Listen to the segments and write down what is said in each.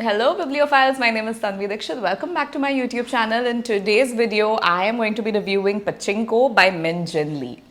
Hello bibliophiles, my name is Tanvi Dikshit. Welcome back to my YouTube channel. In today's video, I am going to be reviewing Pachinko by Min Jin Lee.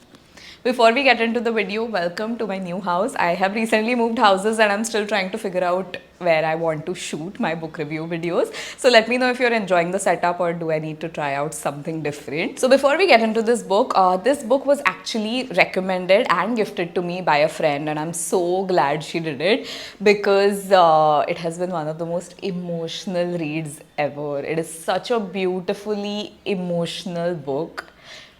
Before we get into the video, welcome to my new house. I have recently moved houses and I'm still trying to figure out where I want to shoot my book review videos. So let me know if you're enjoying the setup or do I need to try out something different. So before we get into this book was actually recommended and gifted to me by a friend, and I'm so glad she did it because it has been one of the most emotional reads ever. It is such a beautifully emotional book.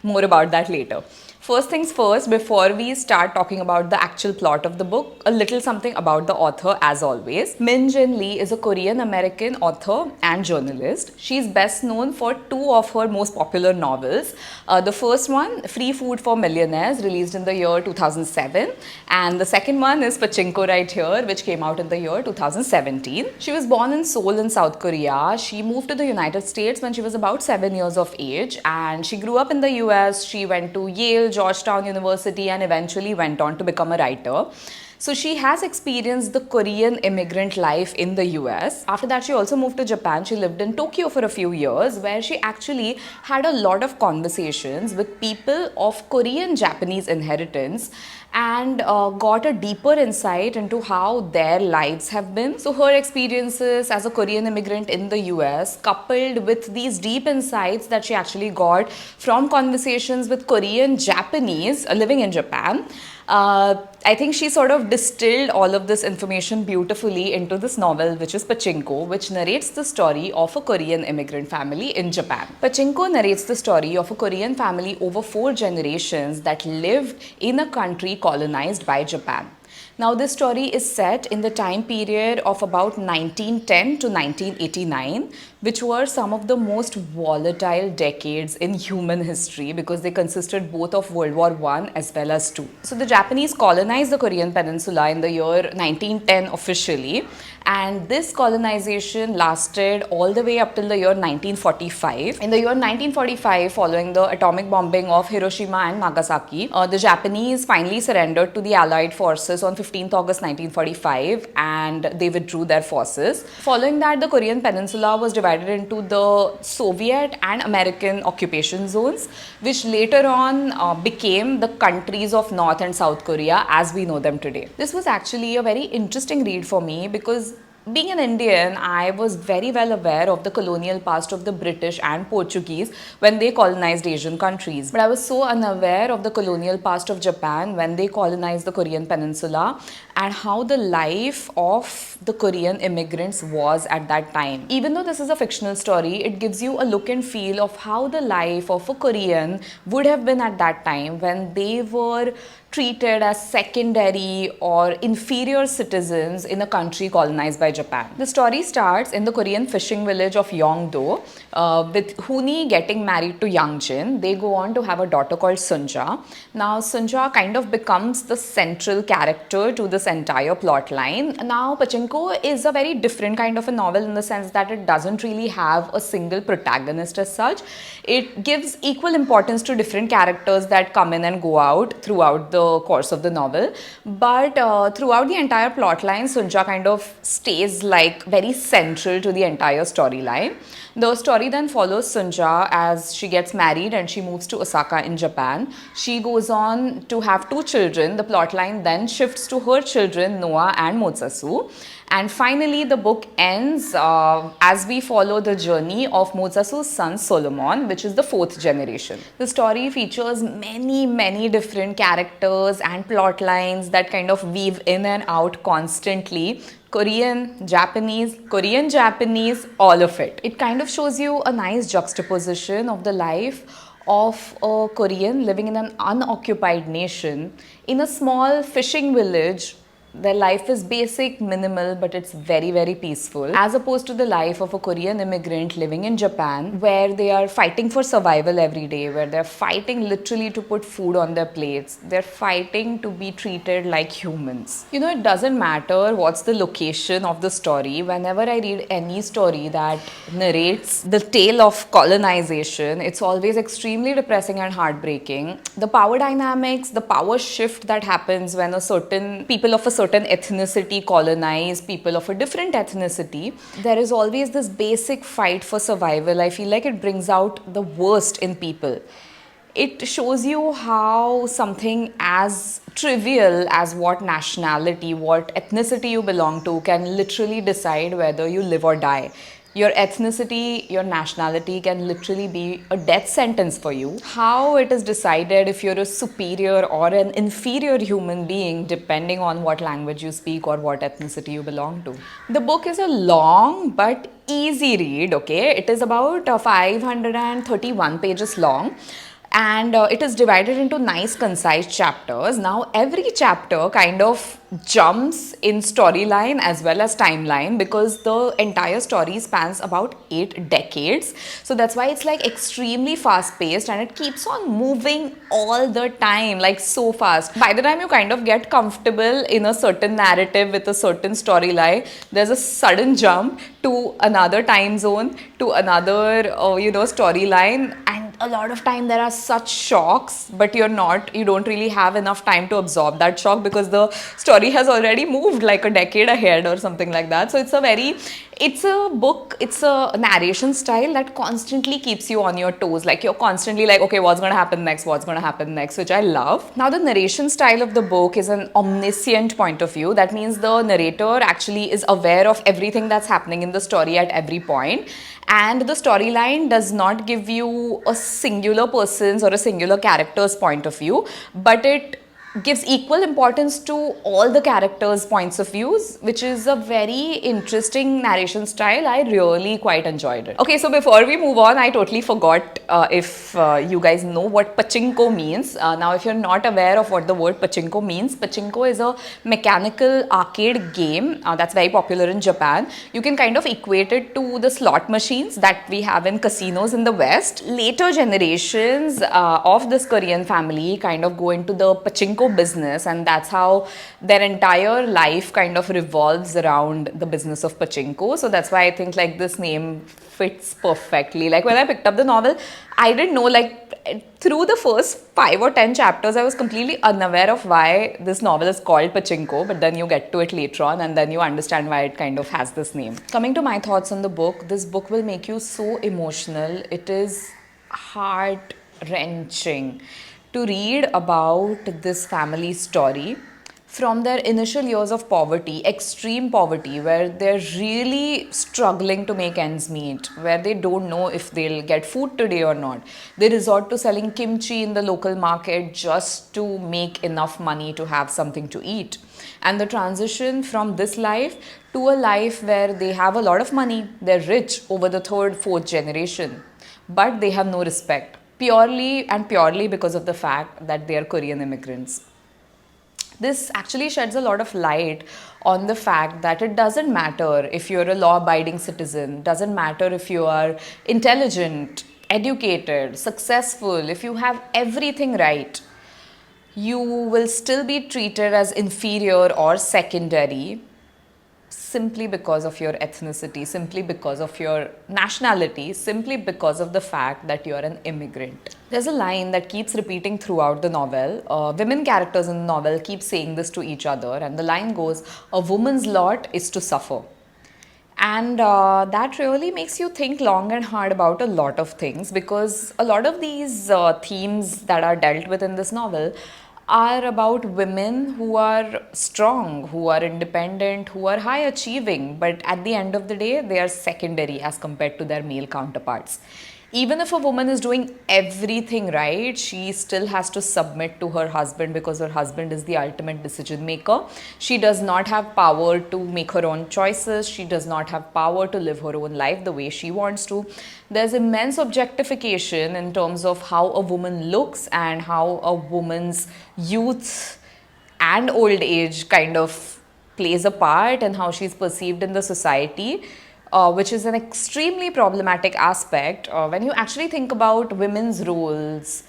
More about that later. First things first, before we start talking about the actual plot of the book, a little something about the author as always. Min Jin Lee is a Korean American author and journalist. She's best known for two of her most popular novels. The first one, Free Food for Millionaires, released in the year 2007, and the second one is Pachinko right here, which came out in the year 2017. She was born in Seoul in South Korea. She moved to the United States when she was about 7 years of age, and she grew up in the US. She went to Yale, Georgetown University, and eventually went on to become a writer. So she has experienced the Korean immigrant life in the US. After that, she also moved to Japan. She lived in Tokyo for a few years, where she actually had a lot of conversations with people of Korean Japanese inheritance and got a deeper insight into how their lives have been. So her experiences as a Korean immigrant in the US, coupled with these deep insights that she actually got from conversations with Korean Japanese living in Japan, I think she sort of distilled all of this information beautifully into this novel, which is Pachinko, which narrates the story of a Korean immigrant family in Japan. Pachinko narrates the story of a Korean family over 4 generations that lived in a country colonized by Japan. Now, this story is set in the time period of about 1910 to 1989, which were some of the most volatile decades in human history because they consisted both of World War I as well as II. So, the Japanese colonized the Korean peninsula in the year 1910 officially, and this colonization lasted all the way up till the year 1945. In the year 1945, following the atomic bombing of Hiroshima and Nagasaki, the Japanese finally surrendered to the Allied forces on 15th August 1945, and they withdrew their forces. Following that, the Korean peninsula was divided into the Soviet and American occupation zones, which later on became the countries of North and South Korea as we know them today. This was actually a very interesting read for me because being an Indian, I was very well aware of the colonial past of the British and Portuguese when they colonized Asian countries. But I was so unaware of the colonial past of Japan when they colonized the Korean peninsula and how the life of the Korean immigrants was at that time. Even though this is a fictional story, it gives you a look and feel of how the life of a Korean would have been at that time when they were treated as secondary or inferior citizens in a country colonized by Japan. The story starts in the Korean fishing village of Yongdo with Huni getting married to Yangjin. They go on to have a daughter called Sunja. Now Sunja kind of becomes the central character to this entire plot line. Now Pachinko is a very different kind of a novel in the sense that it doesn't really have a single protagonist as such. It gives equal importance to different characters that come in and go out throughout the course of the novel, but throughout the entire plot line, Sunja kind of stays like very central to the entire storyline. The story then follows Sunja as she gets married and she moves to Osaka in Japan. She goes on to have 2 children. The plotline then shifts to her children Noah and Motsasu. And finally, the book ends as we follow the journey of Motsasu's son Solomon, which is the 4th generation. The story features many different characters and plot lines that kind of weave in and out constantly. Korean, Japanese, all of it. It kind of shows you a nice juxtaposition of the life of a Korean living in an unoccupied nation in a small fishing village. Their life is basic, minimal, but it's very peaceful, as opposed to the life of a Korean immigrant living in Japan, where they are fighting for survival every day, where they're fighting literally to put food on their plates. They're fighting to be treated like humans. You know, it doesn't matter what's the location of the story. Whenever I read any story that narrates the tale of colonization, it's always extremely depressing and heartbreaking. The power dynamics, the power shift that happens when a certain people of a certain certain ethnicity colonize people of a different ethnicity, there is always this basic fight for survival. I feel like it brings out the worst in people. It shows you how something as trivial as what nationality, what ethnicity you belong to can literally decide whether you live or die. Your ethnicity, your nationality can literally be a death sentence for you. How it is decided if you're a superior or an inferior human being depending on what language you speak or what ethnicity you belong to. The book is a long but easy read, okay? It is about 531 pages long, and it is divided into nice concise chapters. Now every chapter kind of jumps in storyline as well as timeline, because the entire story spans about 8 decades. So that's why it's like extremely fast paced, and it keeps on moving all the time, like so fast. By the time you kind of get comfortable in a certain narrative with a certain storyline, there's a sudden jump to another time zone, to another storyline, and a lot of time there are such shocks, but you don't really have enough time to absorb that shock because the story has already moved like a decade ahead or something like that. So it's a book, it's a narration style that constantly keeps you on your toes. Like you're constantly like, okay, what's going to happen next, which I love. Now the narration style of the book is an omniscient point of view. That means the narrator actually is aware of everything that's happening in the story at every point, and the storyline does not give you a singular person's or a singular character's point of view, but it gives equal importance to all the characters' points of views, which is a very interesting narration style. I really quite enjoyed it. Okay, so before we move on, I totally forgot if you guys know what Pachinko means. Now, if you're not aware of what the word Pachinko means, Pachinko is a mechanical arcade game that's very popular in Japan. You can kind of equate it to the slot machines that we have in casinos in the West. Later generations of this Korean family kind of go into the Pachinko business, and that's how their entire life kind of revolves around the business of Pachinko. So that's why I think like this name fits perfectly. Like when I picked up the novel, I didn't know, like through the first 5 or 10 chapters I was completely unaware of why this novel is called Pachinko, but then you get to it later on and then you understand why it kind of has this name. Coming to my thoughts on the book, this book will make you so emotional. It is heart wrenching to read about this family story from their initial years of poverty, extreme poverty, where they're really struggling to make ends meet, where they don't know if they'll get food today or not. They resort to selling kimchi in the local market just to make enough money to have something to eat. And the transition from this life to a life where they have a lot of money, they're rich over the 3rd, 4th generation, but they have no respect. Purely because of the fact that they are Korean immigrants. This actually sheds a lot of light on the fact that it doesn't matter if you're a law-abiding citizen, doesn't matter if you are intelligent, educated, successful, if you have everything right, you will still be treated as inferior or secondary simply because of your ethnicity, simply because of your nationality, simply because of the fact that you are an immigrant. There's a line that keeps repeating throughout the novel. Women characters in the novel keep saying this to each other, and the line goes, "A woman's lot is to suffer." And that really makes you think long and hard about a lot of things, because a lot of these themes that are dealt with in this novel are about women who are strong, who are independent, who are high achieving, but at the end of the day, they are secondary as compared to their male counterparts. Even if a woman is doing everything right, she still has to submit to her husband because her husband is the ultimate decision maker. She does not have power to make her own choices. She does not have power to live her own life the way she wants to. There's immense objectification in terms of how a woman looks and how a woman's youth and old age kind of plays a part in how she's perceived in the society. Which is an extremely problematic aspect. When you actually think about women's roles,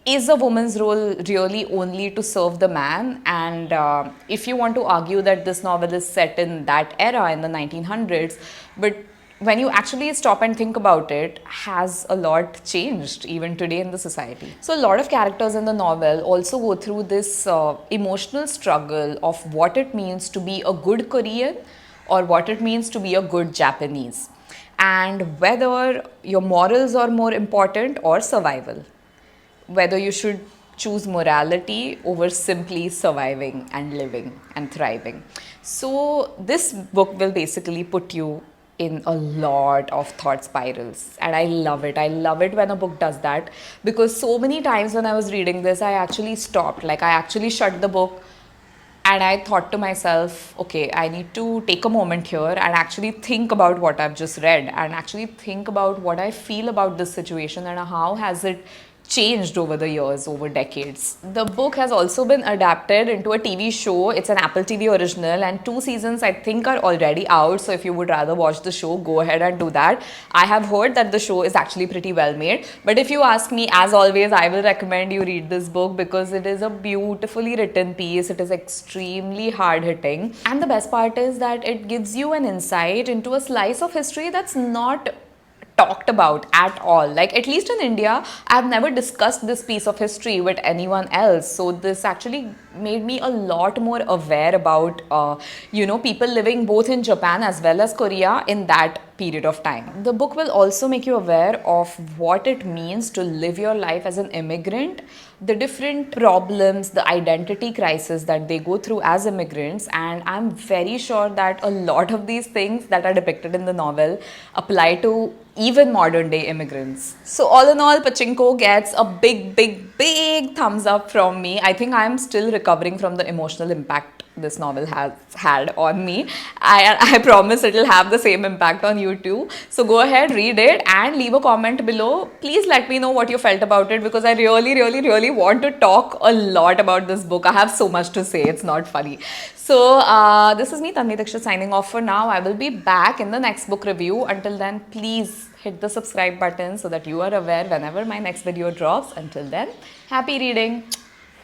is a woman's role really only to serve the man? And if you want to argue that this novel is set in that era, in the 1900s, but when you actually stop and think about it, has a lot changed even today in the society. So a lot of characters in the novel also go through this emotional struggle of what it means to be a good Korean or what it means to be a good Japanese, and whether your morals are more important or survival, whether you should choose morality over simply surviving and living and thriving. So, this book will basically put you in a lot of thought spirals, and I love it. I love it when a book does that, because so many times when I was reading this, I actually stopped. Like, I actually shut the book and I thought to myself, okay, I need to take a moment here and actually think about what I've just read, and actually think about what I feel about this situation and how has it changed over the years, over decades. The book has also been adapted into a TV show. It's an Apple TV original, and 2 seasons I think are already out. So if you would rather watch the show, go ahead and do that. I have heard that the show is actually pretty well made. But if you ask me, as always, I will recommend you read this book because it is a beautifully written piece. It is extremely hard hitting. And the best part is that it gives you an insight into a slice of history that's not talked about at all. Like, at least in India, I've never discussed this piece of history with anyone else. So this actually made me a lot more aware about, people living both in Japan as well as Korea in that period of time. The book will also make you aware of what it means to live your life as an immigrant, the different problems, the identity crisis that they go through as immigrants. And I'm very sure that a lot of these things that are depicted in the novel apply to even modern day immigrants. So all in all, Pachinko gets a big thumbs up from me. I think I'm still recovering from the emotional impact this novel has had on me. I promise it'll have the same impact on you too. So go ahead, read it and leave a comment below. Please let me know what you felt about it, because I really want to talk a lot about this book. I have so much to say, it's not funny. So this is me, Tanvi Dikshit, signing off for now. I will be back in the next book review. Until then, please hit the subscribe button so that you are aware whenever my next video drops. Until then, happy reading.